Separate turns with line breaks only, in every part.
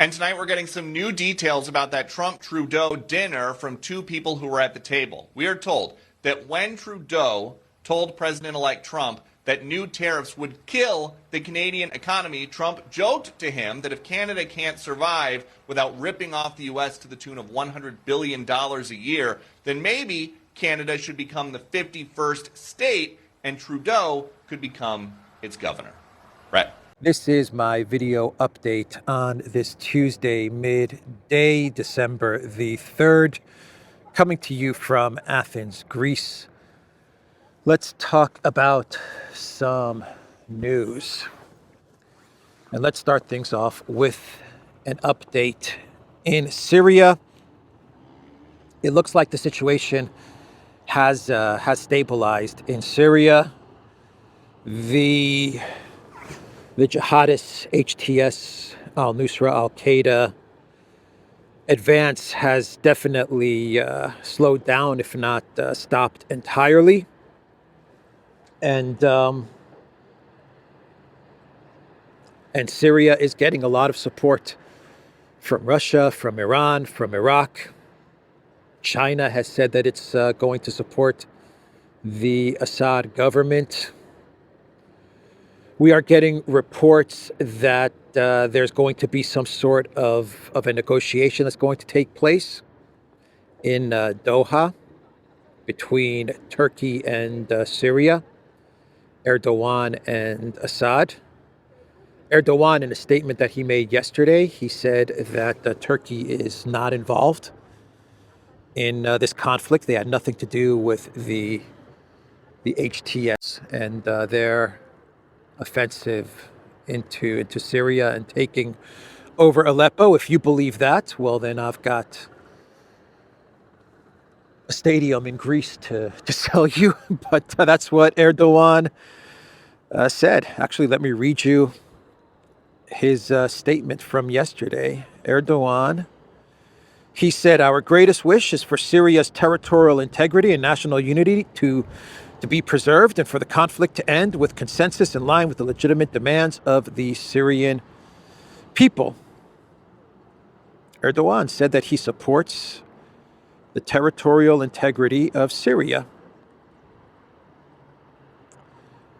And tonight we're getting some new details about that Trump-Trudeau dinner from two people who were at the table. We are told that when Trudeau told President-elect Trump that new tariffs would kill the Canadian economy, Trump joked to him that if Canada can't survive without ripping off the U.S. to the tune of $100 billion a year, then maybe Canada should become the 51st state and Trudeau could become its governor. Brett.
This is my video update on this Tuesday, midday, December the 3rd, coming to you from Athens, Greece. Let's talk about some news. And let's start things off with an update in Syria. It looks like the situation has stabilized in Syria. The jihadists, HTS, al-Nusra, al-Qaeda advance has definitely slowed down, if not stopped entirely. And Syria is getting a lot of support from Russia, from Iran, from Iraq. China has said that it's going to support the Assad government. We are getting reports that there's going to be some sort of a negotiation that's going to take place in Doha between Turkey and Syria, Erdogan and Assad. Erdogan, in a statement that he made yesterday, he said that Turkey is not involved in this conflict. They had nothing to do with the HTS and their offensive into Syria and taking over Aleppo. If you believe that, well, then I've got a stadium in Greece to sell you. But that's what Erdogan said. Actually, let me read you his statement from yesterday. Erdogan, he said, "Our greatest wish is for Syria's territorial integrity and national unity to be preserved and for the conflict to end with consensus in line with the legitimate demands of the Syrian people." Erdogan said that he supports the territorial integrity of Syria.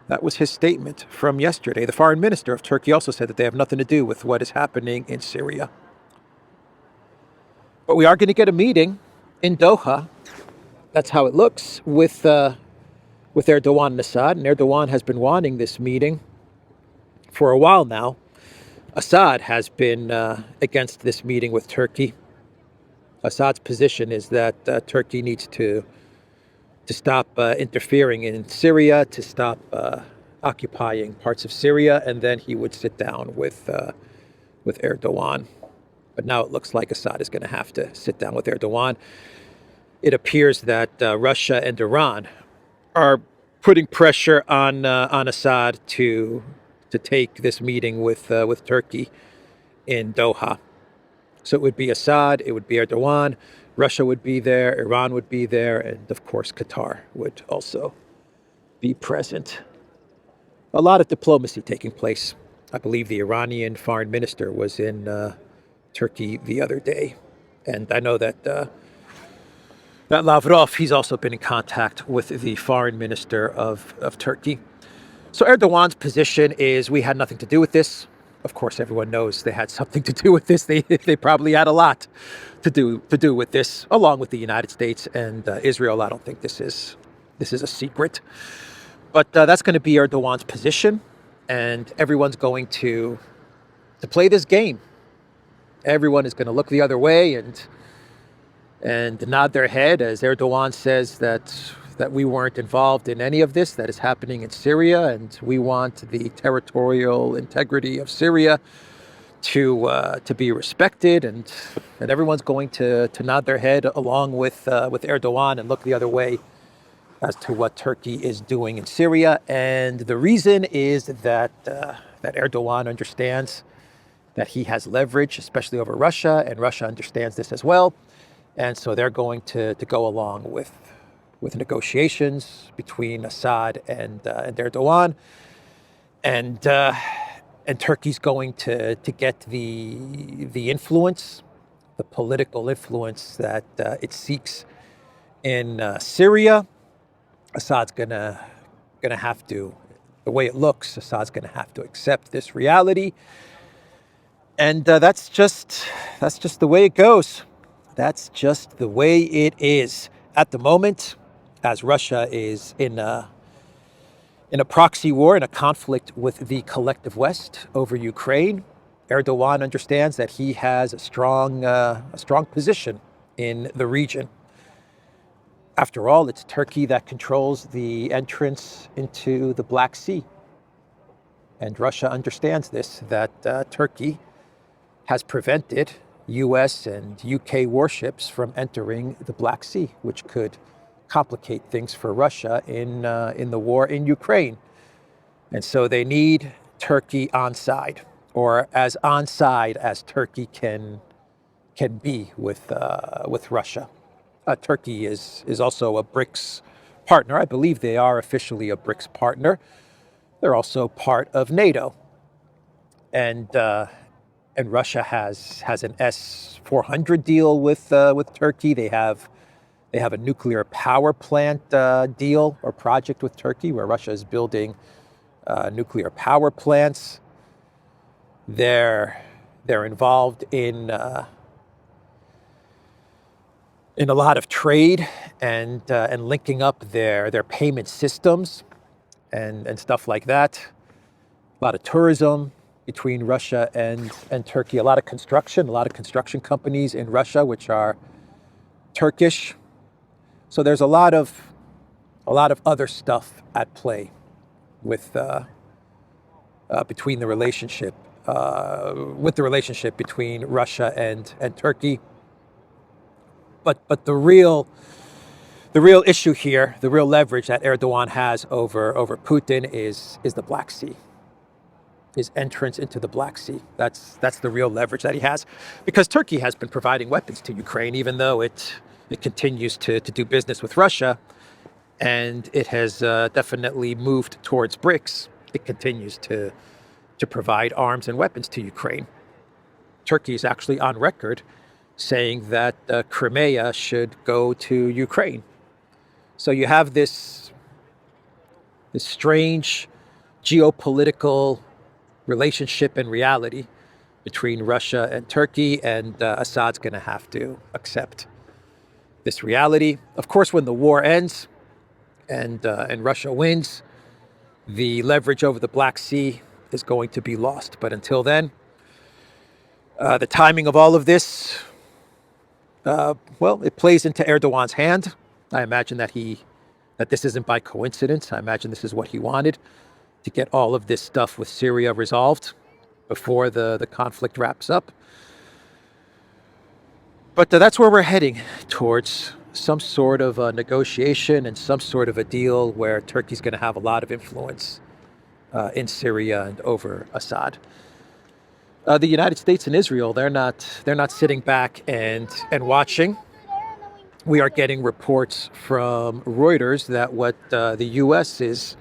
That was his statement from yesterday. The foreign minister of Turkey also said that they have nothing to do with what is happening in Syria. But we are going to get a meeting in Doha. That's how it looks with Erdogan and Assad. And Erdogan has been wanting this meeting for a while now. Assad has been against this meeting with Turkey. Assad's position is that Turkey needs to stop interfering in Syria, to stop occupying parts of Syria, and then he would sit down with Erdogan. But now it looks like Assad is going to have to sit down with Erdogan. It appears that Russia and Iran are putting pressure on Assad to take this meeting with Turkey in Doha. So it would be Assad, it would be Erdogan, Russia would be there, Iran would be there, and of course Qatar would also be present. A lot of diplomacy taking place. I believe the Iranian foreign minister was in Turkey the other day, and I know that Lavrov, he's also been in contact with the foreign minister of Turkey. So Erdogan's position is we had nothing to do with this. Of course, everyone knows they had something to do with this. They probably had a lot to do with this, along with the United States and Israel. I don't think this is a secret. But that's going to be Erdogan's position, and everyone's going to play this game. Everyone is going to look the other way and nod their head as Erdogan says that we weren't involved in any of this that is happening in Syria, and we want the territorial integrity of Syria to be respected, and everyone's going to nod their head along with Erdogan and look the other way as to what Turkey is doing in Syria. And the reason is that Erdogan understands that he has leverage, especially over Russia, and Russia understands this as well. And so they're going to go along with negotiations between Assad and Erdogan. And and Turkey's going to get the influence, the political influence that it seeks in Syria. Assad's gonna have to, the way it looks, Assad's gonna have to accept this reality, and that's just the way it goes. That's just the way it is at the moment, as Russia is in a proxy war, in a conflict with the collective West over Ukraine. Erdogan understands that he has a strong position in the region. After all, it's Turkey that controls the entrance into the Black Sea. And Russia understands this, that Turkey has prevented US and UK warships from entering the Black Sea, which could complicate things for Russia in the war in Ukraine. And so they need Turkey on side, or as on side as Turkey can be with Russia. Turkey is also a BRICS partner. I believe they are officially a BRICS partner. They're also part of NATO, and Russia has an S-400 deal with Turkey. They have a nuclear power plant deal or project with Turkey, where Russia is building nuclear power plants. They're involved in a lot of trade and linking up their payment systems and stuff like that. A lot of tourism between Russia and Turkey. A lot of construction companies in Russia which are Turkish. So there's a lot of other stuff at play with between the relationship between Russia and Turkey. But the real issue here, the real leverage that Erdogan has over Putin is the Black Sea. His entrance into the Black Sea. That's the real leverage that he has, because Turkey has been providing weapons to Ukraine, even though it continues to do business with Russia, and it has definitely moved towards BRICS. It continues to provide arms and weapons to Ukraine. Turkey is actually on record saying that Crimea should go to Ukraine. So you have this strange geopolitical relationship and reality between Russia and Turkey, and Assad's going to have to accept this reality. Of course, when the war ends and Russia wins, the leverage over the Black Sea is going to be lost. But until then, the timing of all of this, it plays into Erdogan's hand. I imagine that this isn't by coincidence. I imagine this is what he wanted, to get all of this stuff with Syria resolved before the conflict wraps up. But that's where we're heading, towards some sort of a negotiation and some sort of a deal where Turkey's going to have a lot of influence in Syria and over Assad. The United States and Israel, they're not sitting back and watching. We are getting reports from Reuters that what the U.S. is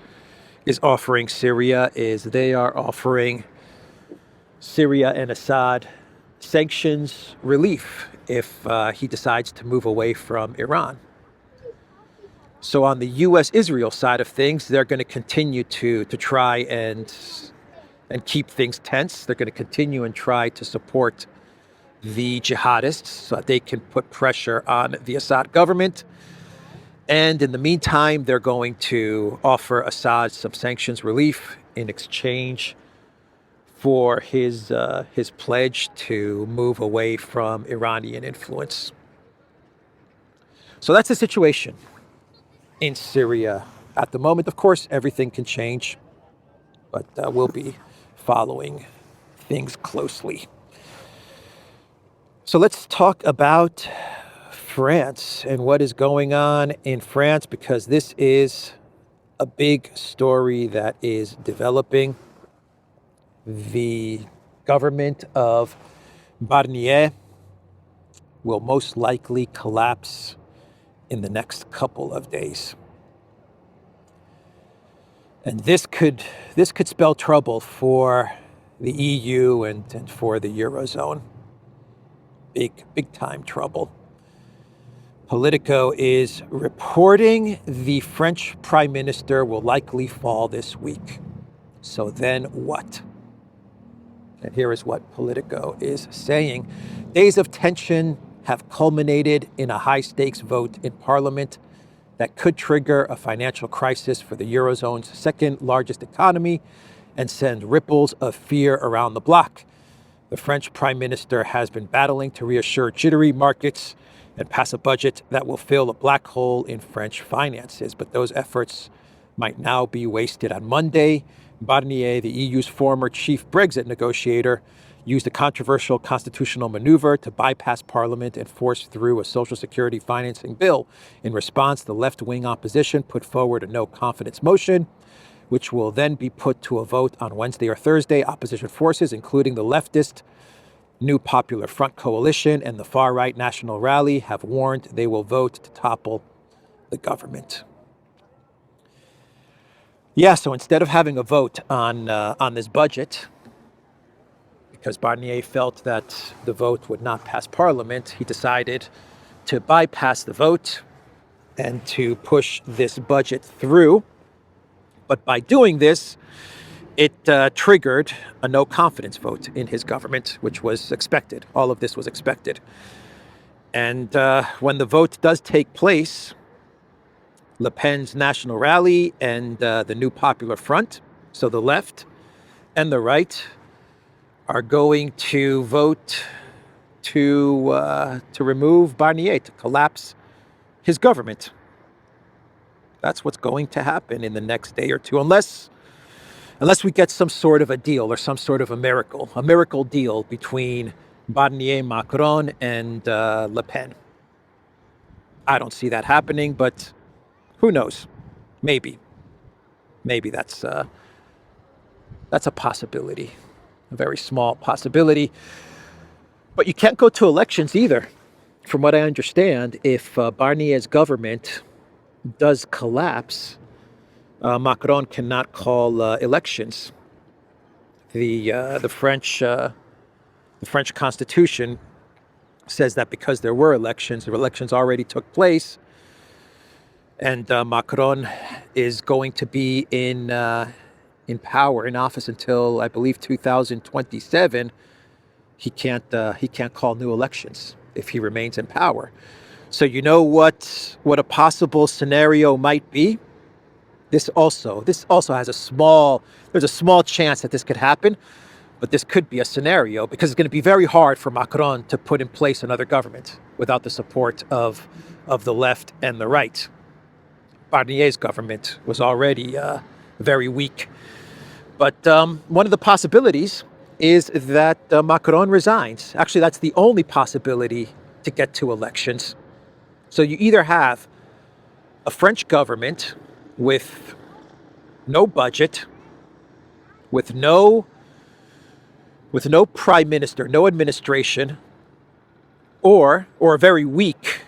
offering Syria is they are offering Syria and Assad sanctions relief if he decides to move away from Iran. So on the U.S.-Israel side of things, they're going to continue to try and keep things tense. They're going to continue and try to support the jihadists so that they can put pressure on the Assad government. And in the meantime, they're going to offer Assad some sanctions relief in exchange for his pledge to move away from Iranian influence. So that's the situation in Syria at the moment. Of course, everything can change, but we'll be following things closely. So let's talk about France and what is going on in France, because this is a big story that is developing. The government of Barnier will most likely collapse in the next couple of days. And this could spell trouble for the EU and for the Eurozone. Big time trouble. Politico is reporting the French Prime Minister will likely fall this week. So then what? And here is what Politico is saying. Days of tension have culminated in a high-stakes vote in Parliament that could trigger a financial crisis for the Eurozone's second largest economy and send ripples of fear around the bloc. The French Prime Minister has been battling to reassure jittery markets and pass a budget that will fill a black hole in French finances. But those efforts might now be wasted. On Monday, Barnier, the EU's former chief Brexit negotiator, used a controversial constitutional maneuver to bypass Parliament and force through a social security financing bill. In response, the left-wing opposition put forward a no-confidence motion, which will then be put to a vote on Wednesday or Thursday. Opposition forces, including the leftist New Popular Front Coalition and the far-right National Rally, have warned they will vote to topple the government. Yeah, so instead of having a vote on this budget, because Barnier felt that the vote would not pass Parliament, he decided to bypass the vote and to push this budget through. But by doing this, it triggered a no-confidence vote in his government, which was expected. All of this was expected. And when the vote does take place, Le Pen's National Rally and the New Popular Front, so the left and the right, are going to vote to remove Barnier, to collapse his government. That's what's going to happen in the next day or two, unless we get some sort of a deal or some sort of a miracle deal between Barnier, Macron, and Le Pen. I don't see that happening, but who knows? Maybe that's a possibility, a very small possibility. But you can't go to elections either, from what I understand. If Barnier's government does collapse, Macron cannot call elections. The French Constitution says that because there were elections, the elections already took place, and Macron is going to be in power, in office until I believe 2027. He can't call new elections if he remains in power. So you know what a possible scenario might be? This also has there's a small chance that this could happen, but this could be a scenario because it's going to be very hard for Macron to put in place another government without the support of the left and the right. Barnier's government was already very weak. But one of the possibilities is that Macron resigns. Actually, that's the only possibility to get to elections. So you either have a French government with no budget, with no prime minister, no administration, or a very weak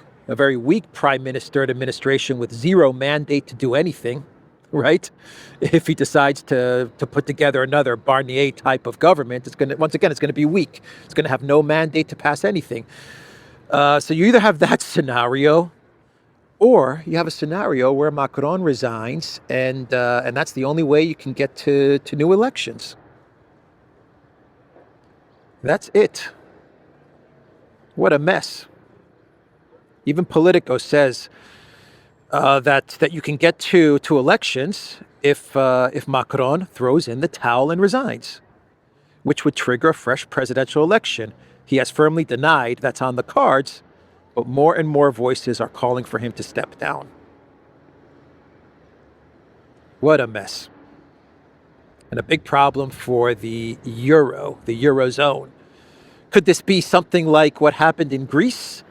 prime minister and administration with zero mandate to do anything, right? If he decides to put together another Barnier type of government, it's going to be weak. It's going to have no mandate to pass anything. So you either have that scenario, or you have a scenario where Macron resigns, and that's the only way you can get to new elections. That's it. What a mess. Even Politico says that you can get to elections if Macron throws in the towel and resigns, which would trigger a fresh presidential election. He has firmly denied that's on the cards, but more and more voices are calling for him to step down. What a mess. And a big problem for the Eurozone. Could this be something like what happened in Greece?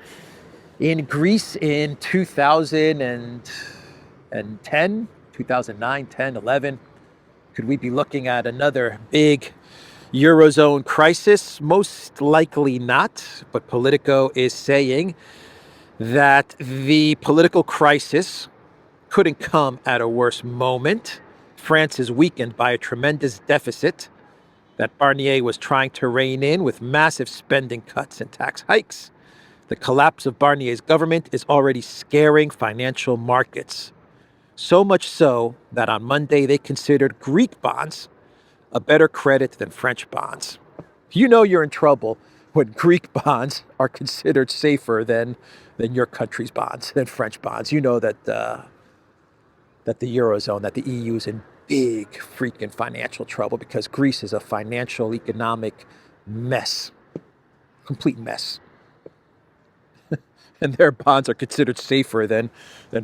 In Greece in 2010, 2009, 10, 11, could we be looking at another big Eurozone crisis? Most likely not, but Politico is saying that the political crisis couldn't come at a worse moment. France is weakened by a tremendous deficit that Barnier was trying to rein in with massive spending cuts and tax hikes. The collapse of Barnier's government is already scaring financial markets. So much so that on Monday they considered Greek bonds a better credit than French bonds. You know you're in trouble when Greek bonds are considered safer than your country's bonds, than French bonds. You know that the Eurozone, that the EU is in big freaking financial trouble because Greece is a financial, economic mess, complete mess. And their bonds are considered safer than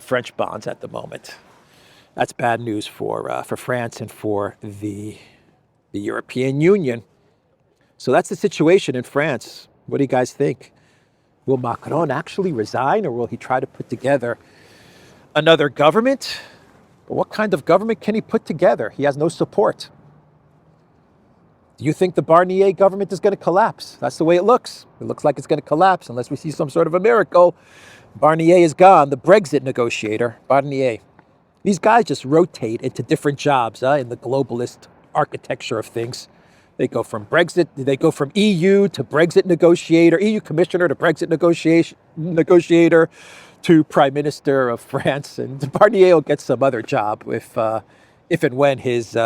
French bonds at the moment. That's bad news for France and for the European Union. So that's the situation in France. What do you guys think? Will Macron actually resign, or will he try to put together another government? But what kind of government can he put together? He has no support. Do you think the Barnier government is going to collapse? That's the way it looks. It looks like it's going to collapse unless we see some sort of a miracle. Barnier is gone, the Brexit negotiator, Barnier. These guys just rotate into different jobs in the globalist architecture of things. They go from Brexit, they go from EU to Brexit negotiator, EU commissioner to Brexit negotiator to Prime Minister of France. And Barnier will get some other job if and when his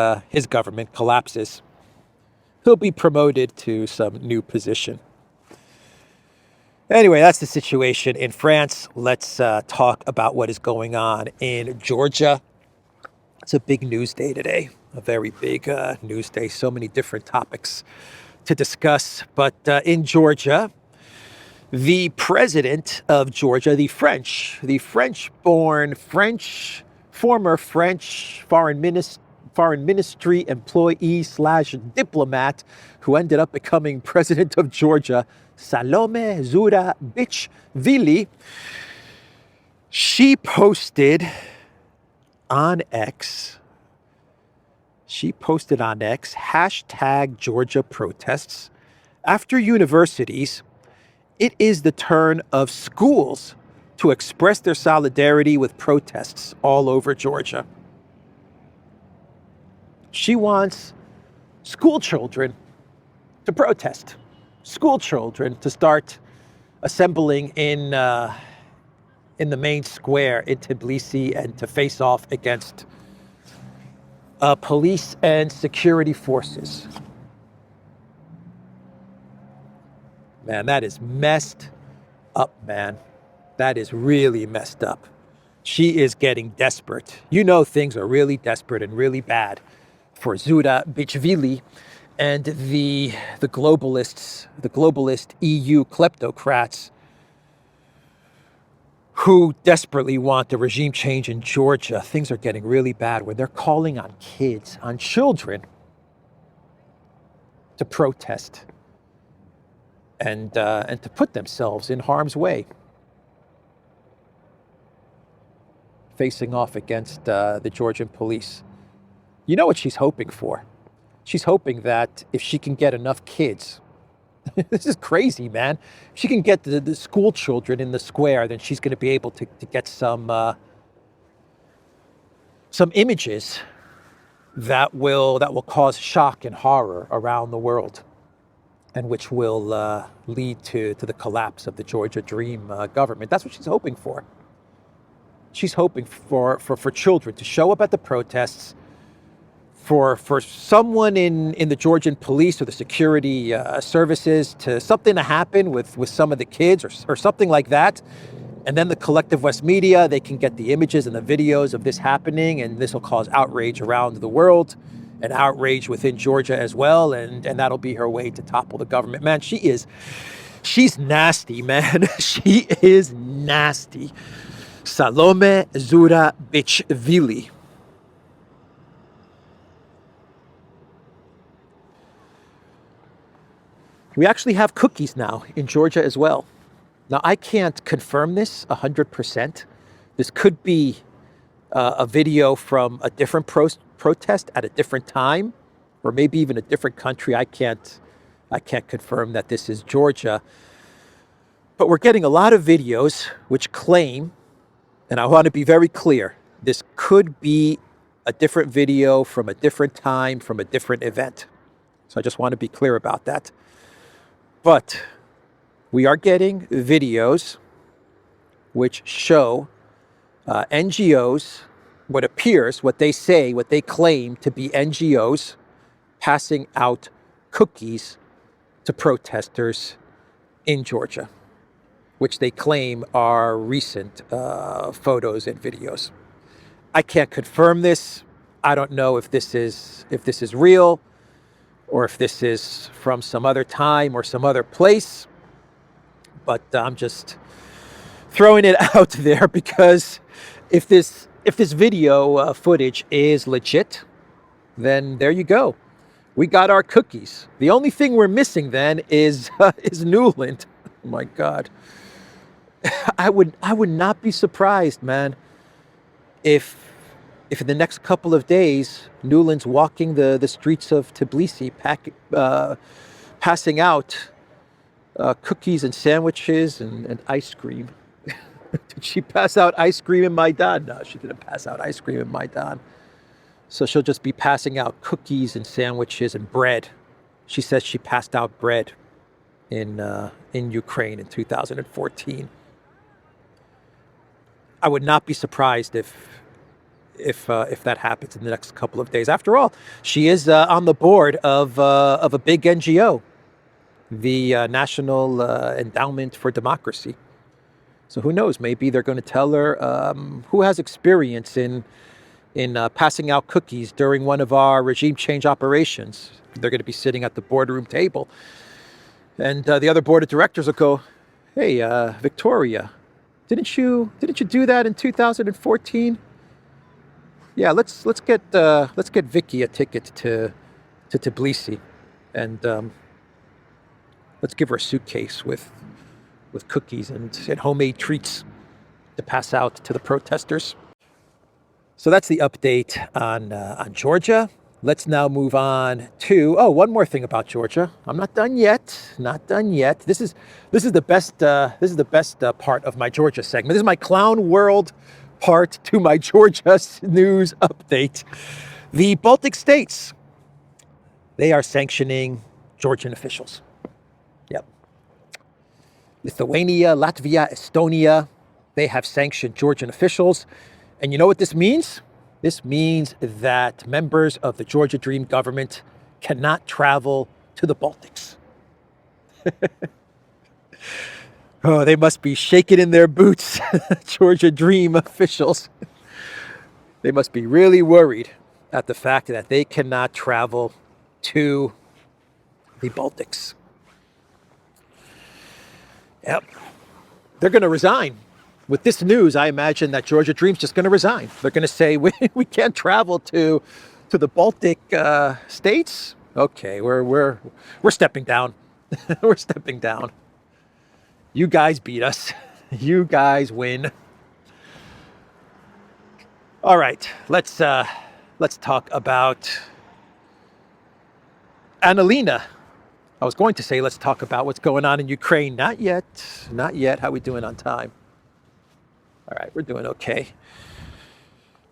government collapses. He'll be promoted to some new position. Anyway, that's the situation in France. Let's talk about what is going on in Georgia. It's a big news day today, a very big news day. So many different topics to discuss. But in Georgia, the president of Georgia, the French-born, former French foreign ministry employee / diplomat who ended up becoming president of Georgia, Salome Zurabichvili, she posted on X hashtag Georgia protests. After universities, it is the turn of schools to express their solidarity with protests all over Georgia. She wants school children to protest, school children to start assembling in the main square in Tbilisi and to face off against police and security forces. Man, that is messed up, man. That is really messed up. She is getting desperate. You know things are really desperate and really bad for Zurabichvili and the globalist EU kleptocrats who desperately want a regime change in Georgia. Things are getting really bad when they're calling on kids, on children, to protest and to put themselves in harm's way, facing off against the Georgian police. You know what she's hoping for? She's hoping that if she can get enough kids, this is crazy, man. If she can get the school children in the square, then she's going to be able to get some images that will cause shock and horror around the world, and which will lead to the collapse of the Georgia Dream government. That's what she's hoping for. She's hoping for children to show up at the protests, for someone in the Georgian police or the security services to something to happen with some of the kids or something like that. And then the collective West media, they can get the images and the videos of this happening, and this will cause outrage around the world and outrage within Georgia as well. And that'll be her way to topple the government. Man, she's nasty, man. She is nasty. Salome Zurabichvili. We actually have cookies now in Georgia as well. Now, I can't confirm this 100%. This could be a video from a different protest at a different time, or maybe even a different country. I can't confirm that this is Georgia. But we're getting a lot of videos which claim, and I want to be very clear, this could be a different video from a different time, from a different event. So I just want to be clear about that. But we are getting videos which show NGOs, what they claim to be NGOs, passing out cookies to protesters in Georgia, which they claim are recent photos and videos. I can't confirm this. I don't know if this is real or if this is from some other time or some other place, but I'm just throwing it out there because if this video footage is legit, then there you go. We got our cookies. The only thing we're missing then is Newland. Oh my God. I would not be surprised, man, if in the next couple of days Newland's walking the streets of Tbilisi, passing out cookies and sandwiches and ice cream. Did she pass out ice cream in Maidan? No, she didn't pass out ice cream in Maidan. So she'll just be passing out cookies and sandwiches and bread. She says she passed out bread in Ukraine in 2014. I would not be surprised if that happens in the next couple of days. After all, she is on the board of a big NGO, the National Endowment for Democracy. So who knows? Maybe they're going to tell her who has experience in passing out cookies during one of our regime change operations. They're going to be sitting at the boardroom table, and the other board of directors will go, "Hey, Victoria, didn't you do that in 2014? Yeah, let's get Vicky a ticket to Tbilisi, and let's give her a suitcase with cookies and homemade treats to pass out to the protesters." So that's the update on Georgia. Let's now move on to one more thing about Georgia. I'm not done yet. Not done yet. This is the best part of my Georgia segment. This is my clown world part to my Georgia news update. The Baltic states, they are sanctioning Georgian officials. Yep. Lithuania, Latvia, Estonia, they have sanctioned Georgian officials. And you know what this means? This means that members of the Georgia Dream government cannot travel to the Baltics. Oh, they must be shaking in their boots, Georgia Dream officials. They must be really worried at the fact that they cannot travel to the Baltics. Yep. They're going to resign. With this news, I imagine that Georgia Dream's just going to resign. They're going to say, we can't travel to the Baltic states. Okay, we're stepping down. We're stepping down. You guys beat us. You guys win. All right, let's talk about Annalena. I was going to say let's talk about what's going on in Ukraine. Not yet. Not yet. How we doing on time? All right, we're doing okay.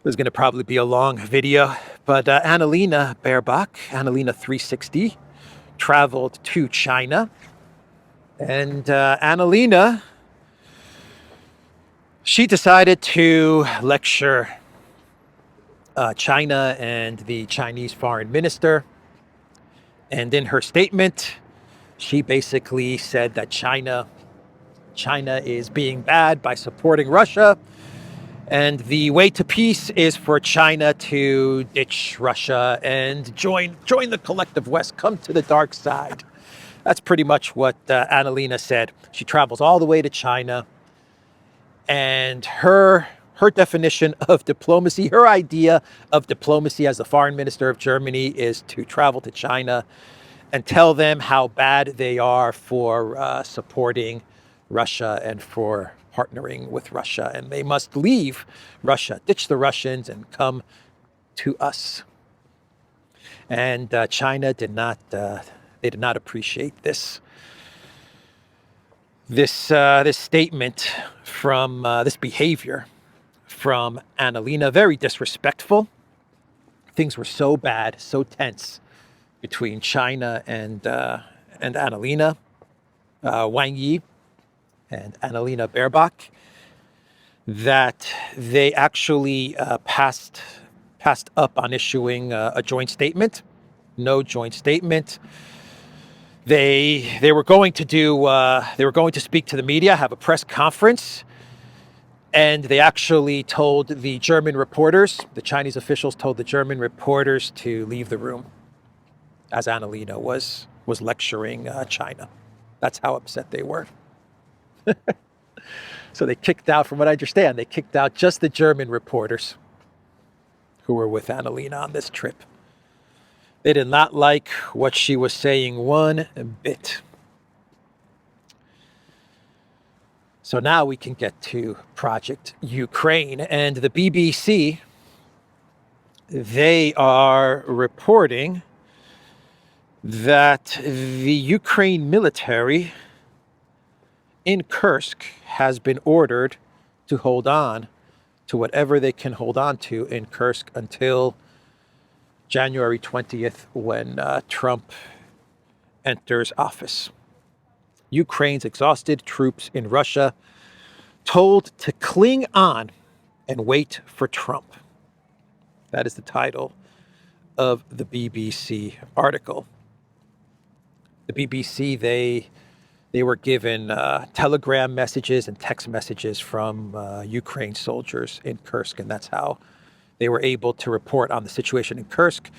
This is going to probably be a long video, but Annalena Baerbock, Annalena 360, traveled to China. And Annalena, she decided to lecture China and the Chinese foreign minister. And in her statement, she basically said that China is being bad by supporting Russia. And the way to peace is for China to ditch Russia and join the collective West, come to the dark side. That's pretty much what Annalena said. She travels all the way to China. And her definition of diplomacy, her idea of diplomacy as the foreign minister of Germany is to travel to China and tell them how bad they are for supporting Russia and for partnering with Russia. And they must leave Russia, ditch the Russians and come to us. And China did not appreciate this statement from this behavior from Annalena. Very disrespectful. Things were so bad, so tense between China and Annalena Wang Yi and Annalena Baerbock, that they actually passed up on issuing a joint statement. No joint statement. They were going to speak to the media, have a press conference, and they actually told the German reporters, the Chinese officials told the German reporters to leave the room as Annalena was lecturing China. That's how upset they were. So they kicked out, from what I understand, they kicked out just the German reporters who were with Annalena on this trip. They did not like what she was saying one bit. So now we can get to Project Ukraine. And the BBC, they are reporting that the Ukraine military in Kursk has been ordered to hold on to whatever they can hold on to in Kursk until January 20th, when Trump enters office. Ukraine's exhausted troops in Russia told to cling on and wait for Trump. That is the title of the BBC article. The BBC, they were given telegram messages and text messages from Ukraine soldiers in Kursk, and that's how they were able to report on the situation in Kursk,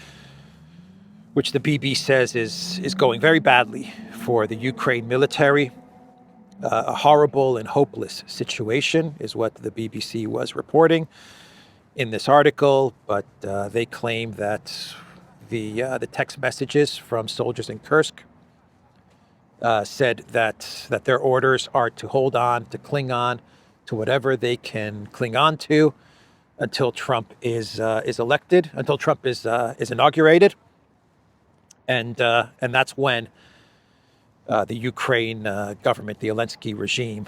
which the BBC says is going very badly for the Ukraine military. A horrible and hopeless situation is what the BBC was reporting in this article, but they claim that the text messages from soldiers in Kursk said that their orders are to hold on, to cling on to whatever they can cling on to until Trump is elected, until Trump is inaugurated, and that's when the Ukraine government, the Zelensky regime,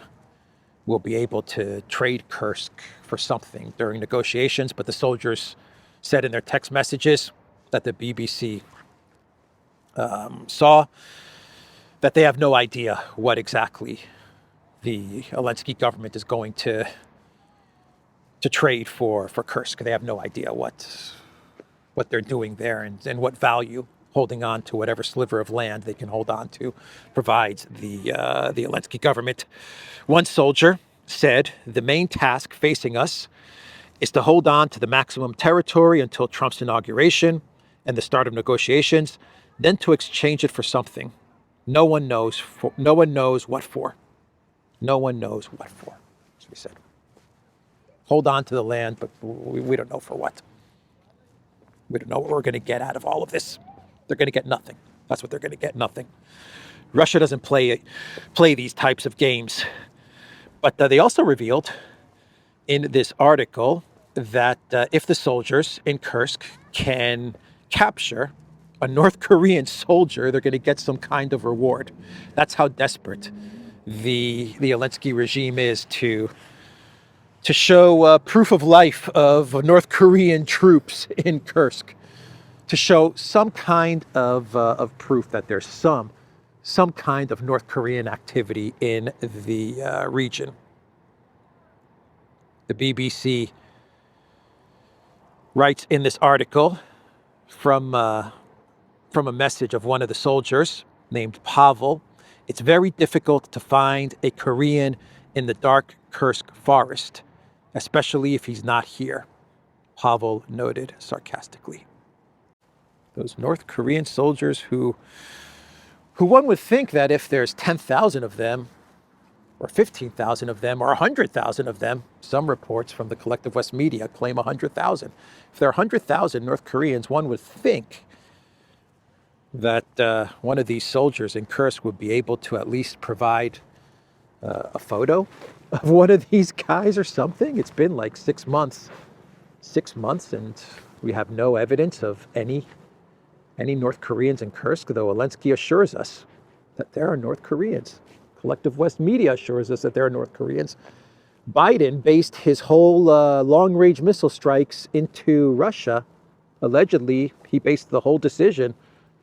will be able to trade Kursk for something during negotiations. But the soldiers said in their text messages that the BBC saw that they have no idea what exactly the Zelensky government is going to trade for Kursk. They have no idea what they're doing there and what value holding on to whatever sliver of land they can hold on to provides the Zelensky government. One soldier said, "The main task facing us is to hold on to the maximum territory until Trump's inauguration and the start of negotiations, then to exchange it for something. No one knows what for. No one knows what for." As we said. Hold on to the land, but we don't know for what. We don't know what we're going to get out of all of this. They're going to get nothing. That's what they're going to get, nothing. Russia doesn't play these types of games. But they also revealed in this article that if the soldiers in Kursk can capture a North Korean soldier, they're going to get some kind of reward. That's how desperate the Zelensky regime is to show proof of life of North Korean troops in Kursk, to show some kind of proof that there's some kind of North Korean activity in the region. The BBC writes in this article from a message of one of the soldiers named Pavel, "It's very difficult to find a Korean in the dark Kursk forest, especially if he's not here," Pavel noted sarcastically. Those North Korean soldiers who one would think that if there's 10,000 of them, or 15,000 of them, or 100,000 of them, some reports from the Collective West media claim 100,000. If there are 100,000 North Koreans, one would think that one of these soldiers in Kursk would be able to at least provide a photo of one of these guys or something. It's been like 6 months, and we have no evidence of any North Koreans in Kursk, though Zelensky assures us that there are North Koreans. Collective West media assures us that there are North Koreans. Biden based his whole long-range missile strikes into Russia. Allegedly, he based the whole decision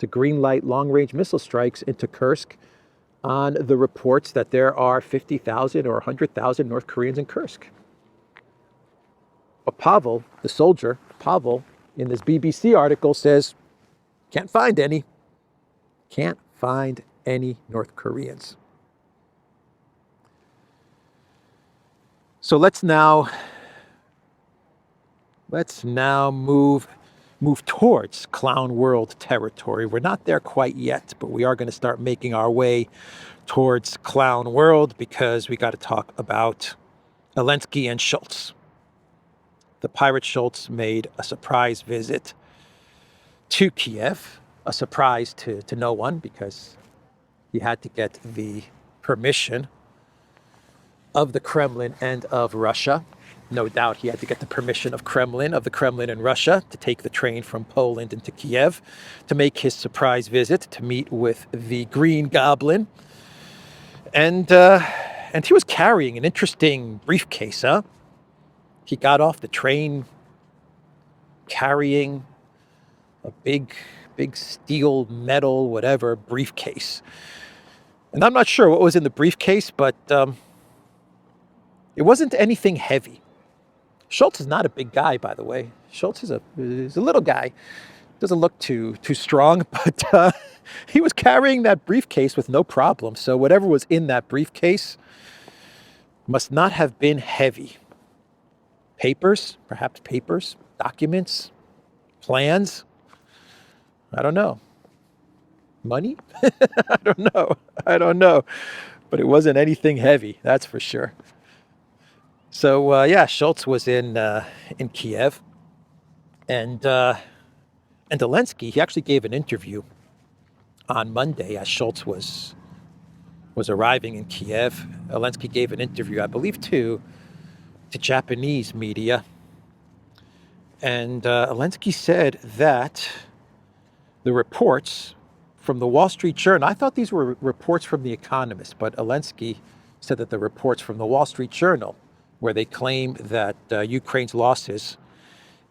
to greenlight long-range missile strikes into Kursk on the reports that there are 50,000 or 100,000 North Koreans in Kursk. But Pavel, the soldier, Pavel, in this BBC article says, can't find any. Can't find any North Koreans. So let's now move towards clown world territory. We're not there quite yet, but we are going to start making our way towards clown world because we got to talk about Zelensky and Scholz. The pirate Scholz made a surprise visit to Kiev, a surprise to no one because he had to get the permission of the Kremlin and of Russia. No doubt he had to get the permission of the Kremlin and Russia to take the train from Poland into Kiev to make his surprise visit to meet with the Green Goblin. And he was carrying an interesting briefcase, huh? He got off the train carrying a big steel, metal, whatever, briefcase. And I'm not sure what was in the briefcase, but it wasn't anything heavy. Scholz is not a big guy, by the way. Scholz is a little guy. Doesn't look too strong, but he was carrying that briefcase with no problem. So whatever was in that briefcase must not have been heavy. Perhaps papers, documents, plans. I don't know. Money? I don't know. But it wasn't anything heavy, that's for sure. So Scholz was in Kiev, and Zelensky, he actually gave an interview on Monday as Scholz was arriving in Kiev. Zelensky gave an interview, I believe, to Japanese media, and Zelensky said that the reports from the Wall Street Journal, I thought these were reports from The Economist, but Zelensky said that the reports from the Wall Street Journal, where they claim that Ukraine's losses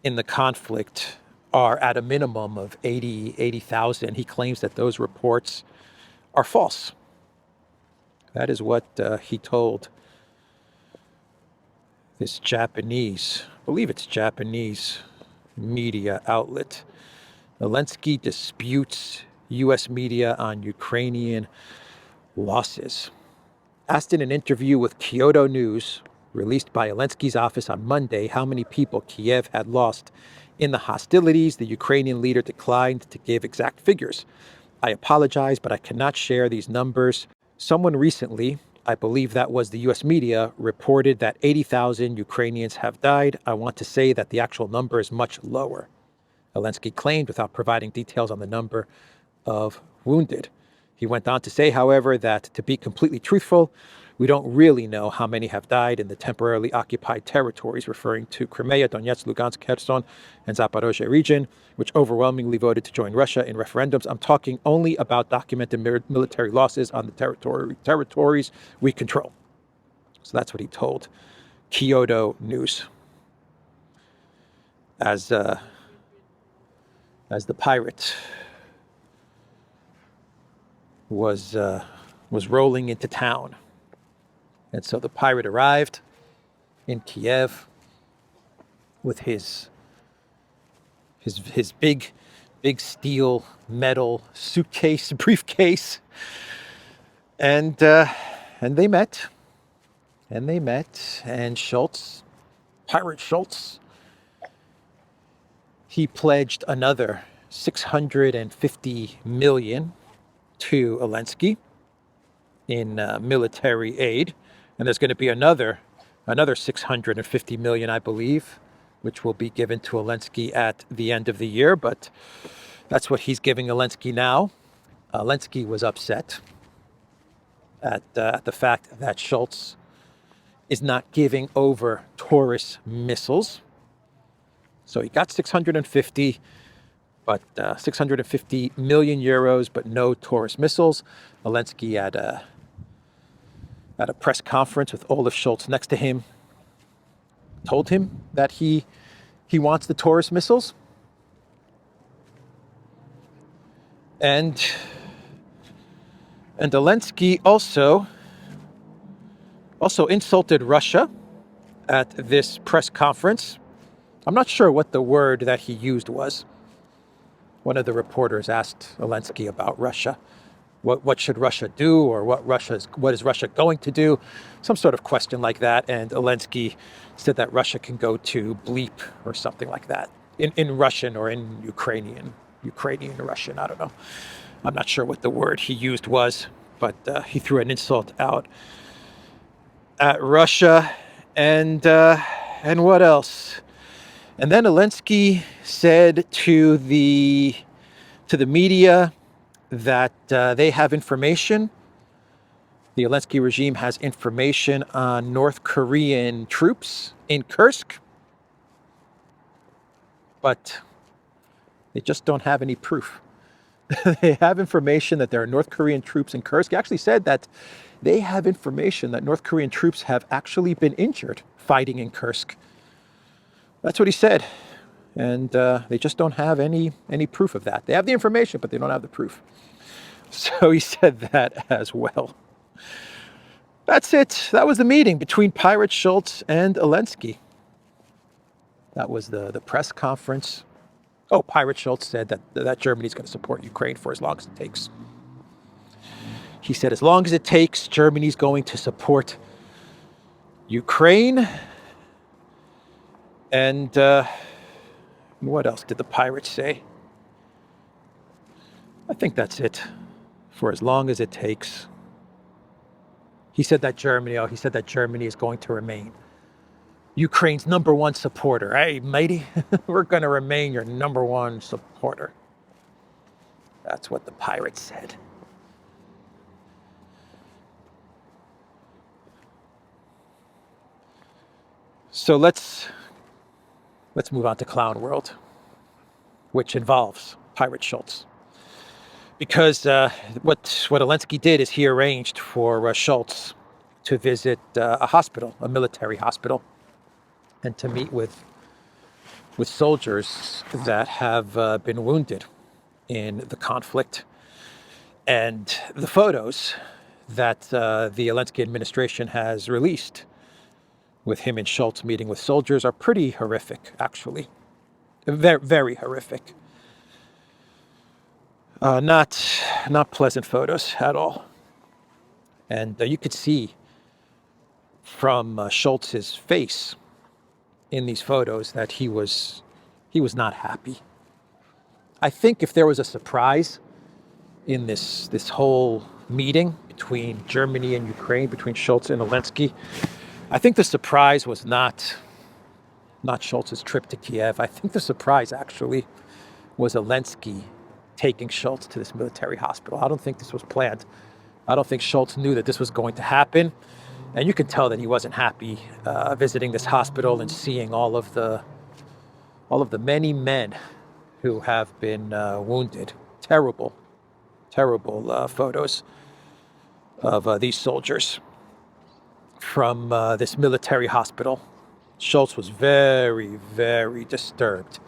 in the conflict are at a minimum of 80,000. He claims that those reports are false. That is what he told this Japanese, I believe it's Japanese media outlet. Zelensky disputes U.S. media on Ukrainian losses. Asked in an interview with Kyoto News, released by Zelensky's office on Monday, how many people Kiev had lost in the hostilities, the Ukrainian leader declined to give exact figures. I apologize, but I cannot share these numbers. Someone recently, I believe that was the U.S. media, reported that 80,000 Ukrainians have died. I want to say that the actual number is much lower, Zelensky claimed without providing details on the number of wounded. He went on to say, however, that to be completely truthful, we don't really know how many have died in the temporarily occupied territories, referring to Crimea, Donetsk, Lugansk, Kherson, and Zaporozhye region, which overwhelmingly voted to join Russia in referendums. I'm talking only about documented military losses on the territories we control. So that's what he told Kyoto News. As the pirate was rolling into town. And so the pirate arrived in Kiev with his big steel metal suitcase, briefcase, and they met, and Scholz, pirate Scholz, he pledged another 650 million to Zelensky in military aid. And there's going to be another 650 million, I believe, which will be given to Zelensky at the end of the year. But that's what he's giving Zelensky now. Zelensky was upset at the fact that Scholz is not giving over Taurus missiles. So he got 650, but 650 million euros, but no Taurus missiles. Zelensky at a press conference with Olaf Scholz next to him, told him that he wants the Taurus missiles. And Zelensky also insulted Russia at this press conference. I'm not sure what the word that he used was. One of the reporters asked Zelensky about Russia. What should Russia do, or what is Russia going to do? Some sort of question like that. And Zelensky said that Russia can go to bleep or something like that in Russian or in Ukrainian Russian. I don't know. I'm not sure what the word he used was, but he threw an insult out at Russia. And what else? And then Zelensky said to the media that they have information. The Zelensky regime has information on North Korean troops in Kursk, but they just don't have any proof. They have information that there are North Korean troops in Kursk. He actually said that they have information that North Korean troops have actually been injured fighting in Kursk. That's what he said. And they just don't have any proof of that. They have the information, but they don't have the proof. So he said that as well. That's it. That was the meeting between Pirate Scholz and Zelensky. That was the press conference. Oh, Pirate Scholz said that Germany's going to support Ukraine for as long as it takes. He said as long as it takes, Germany's going to support Ukraine. And what else did the pirate say? I think that's it. For as long as it takes. He said that Germany is going to remain Ukraine's number one supporter. Hey, matey, we're going to remain your number one supporter. That's what the pirate said. So let's move on to Clown World, which involves Pirate Scholz. Because what Zelensky did is he arranged for Scholz to visit a hospital, a military hospital, and to meet with soldiers that have been wounded in the conflict. And the photos that the Zelensky administration has released with him and Scholz meeting with soldiers are pretty horrific, actually. Very, very horrific. Not pleasant photos at all. And you could see from Scholz's face in these photos that he was not happy. I think if there was a surprise in this whole meeting between Germany and Ukraine, between Scholz and Zelensky, I think the surprise was not Scholz's trip to Kiev. I think the surprise actually was Zelensky taking Scholz to this military hospital. I don't think this was planned. I don't think Scholz knew that this was going to happen. And you could tell that he wasn't happy visiting this hospital and seeing all of the many men who have been wounded. Terrible photos of these soldiers from this military hospital. Scholz was very, very disturbed,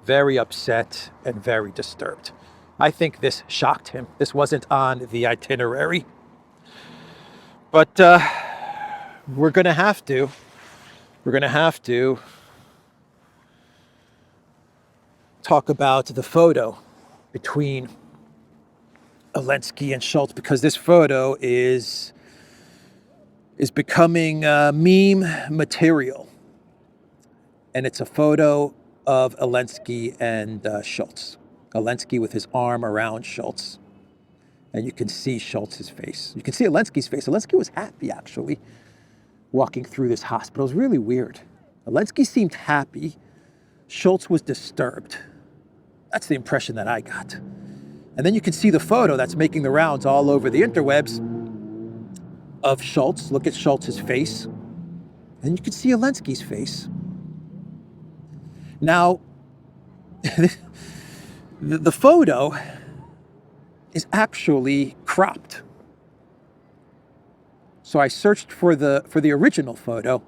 very upset, and very disturbed. I think this shocked him. This wasn't on the itinerary. But we're going to have to talk about the photo between Zelensky and Scholz, because this photo is becoming meme material. And it's a photo of Zelensky and Scholz. Zelensky with his arm around Scholz. And you can see Scholz's face. You can see Zelensky's face. Zelensky was happy, actually, walking through this hospital. It was really weird. Zelensky seemed happy. Scholz was disturbed. That's the impression that I got. And then you can see the photo that's making the rounds all over the interwebs of Scholz. Look at Scholz's face. And you can see Zelensky's face. Now, the photo is actually cropped. So I searched for the original photo,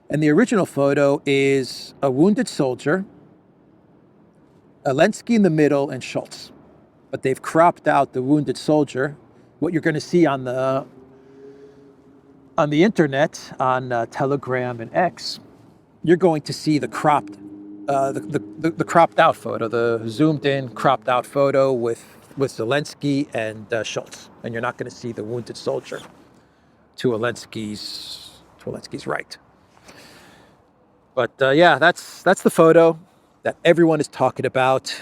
and the original photo is a wounded soldier, Zelensky in the middle, and Scholz. but they've cropped out the wounded soldier. What you're going to see on the internet, on Telegram and X, you're going to see the cropped, the cropped out photo, the zoomed in cropped out photo with Zelensky and Scholz, and you're not going to see the wounded soldier to Zelensky's right. But yeah, that's the photo that everyone is talking about.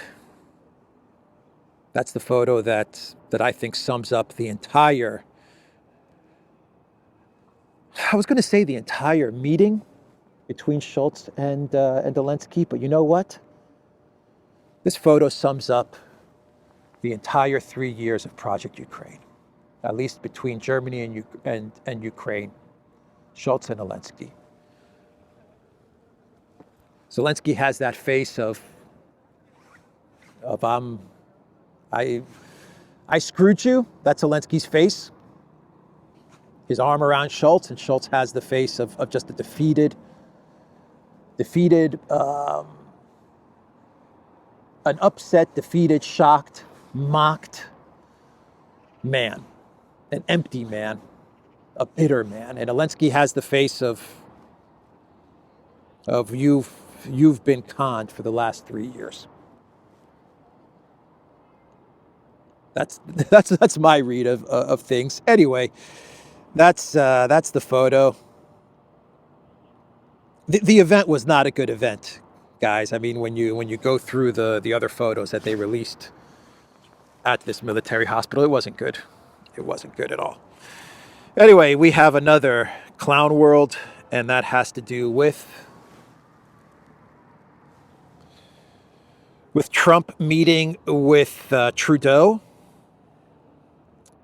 That's the photo that I think sums up the entire, I was going to say the entire meeting between Scholz and Zelensky, but you know what? This photo sums up the entire 3 years of Project Ukraine, at least between Germany and Ukraine, Scholz and Zelensky. Zelensky has that face of I screwed you. That's Zelensky's face. His arm around Scholz, and Scholz has the face of just a defeated, an upset, defeated, shocked, mocked man, an empty man, a bitter man. And Zelensky has the face of you've been conned for the last 3 years. That's my read of things. Anyway, that's the photo. The event was not a good event, guys. I mean, when you go through the other photos that they released at this military hospital, it wasn't good. It wasn't good at all. Anyway, we have another clown world, and that has to do with Trump meeting with Trudeau.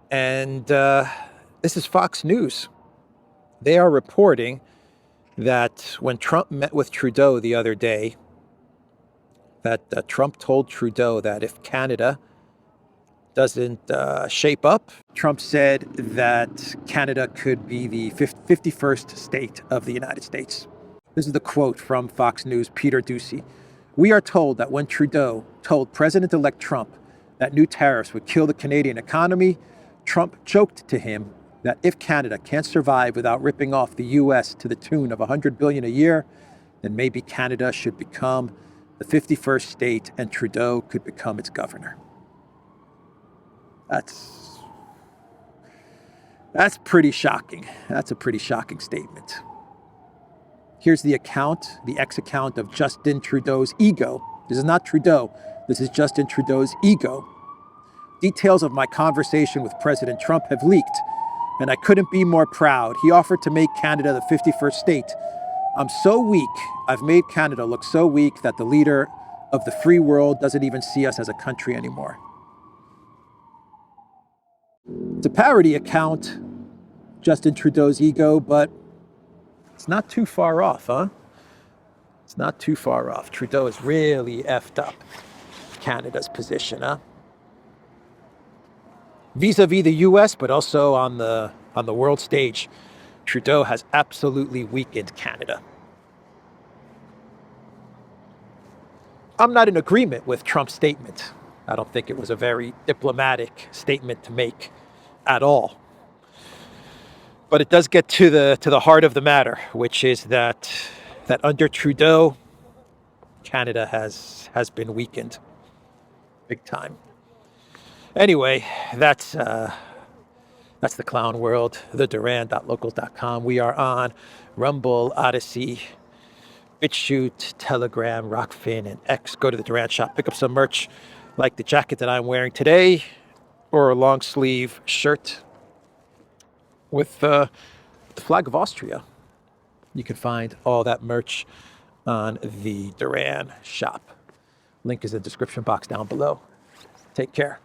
And this is Fox News. They are reporting that when Trump met with Trudeau the other day, that Trump told Trudeau that if Canada doesn't shape up, Trump said that Canada could be the 51st state of the United States. This is the quote from Fox News' Peter Ducey. We are told that when Trudeau told President-elect Trump that new tariffs would kill the Canadian economy, Trump joked to him that if Canada can't survive without ripping off the U.S. to the tune of $100 billion a year, then maybe Canada should become the 51st state and Trudeau could become its governor. That's pretty shocking. That's a pretty shocking statement. Here's the ex-account of Justin Trudeau's ego. This is not Trudeau. This is Justin Trudeau's ego. Details of my conversation with President Trump have leaked, and I couldn't be more proud. He offered to make Canada the 51st state. I'm so weak. I've made Canada look so weak that the leader of the free world doesn't even see us as a country anymore. It's a parody account, Justin Trudeau's ego, but it's not too far off, huh? It's not too far off. Trudeau has really effed up Canada's position, huh? Vis-a-vis the U.S., but also on the world stage, Trudeau has absolutely weakened Canada. I'm not in agreement with Trump's statement. I don't think it was a very diplomatic statement to make at all. But it does get to the heart of the matter, which is that under Trudeau, Canada has been weakened big time. Anyway, that's the clown world, the Duran.locals.com. We are on Rumble, ODYSEE, BitChute, Telegram, Rockfin, and X. Go to the Duran shop, pick up some merch like the jacket that I'm wearing today, or a long sleeve shirt with the flag of Austria. You can find all that merch on the Duran shop. Link is in the description box down below. Take care.